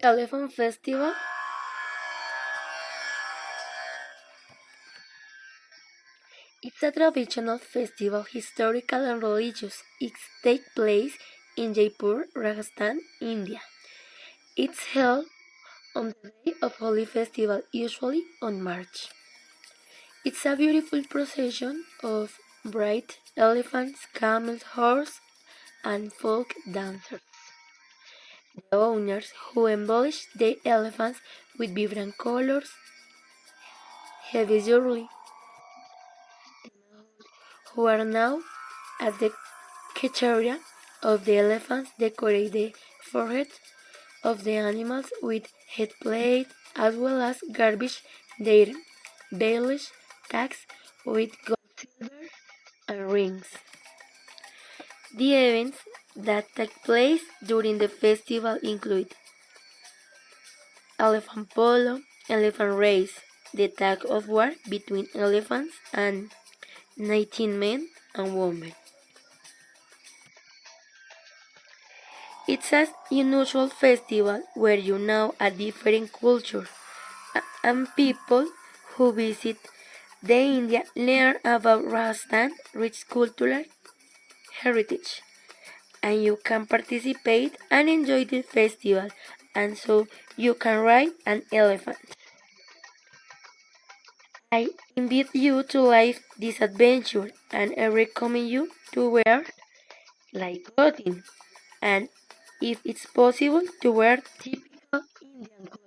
Elephant Festival. It's a traditional festival, historical and religious. It takes place in Jaipur, Rajasthan, India. It's held on the day of Holi festival, usually on March. It's a beautiful procession of bright elephants, camels, horses, and folk dancers. The owners, who embellish the elephants with vibrant colors, heavy jewelry, who are now as the Kecharia of the elephants decorate the foreheads of the animals with headplate as well as garnish their bellies tags with gold, silver, and rings. The events that take place during the festival include elephant polo, elephant race, the tug of war between elephants and 19 men and women. It's an unusual festival where you know a different culture and people who visit the India learn about Rajasthan rich cultural heritage, and you can participate and enjoy the festival, and so you can ride an elephant. I invite you to live this adventure, and I recommend you to wear light clothing, and if it's possible, to wear typical Indian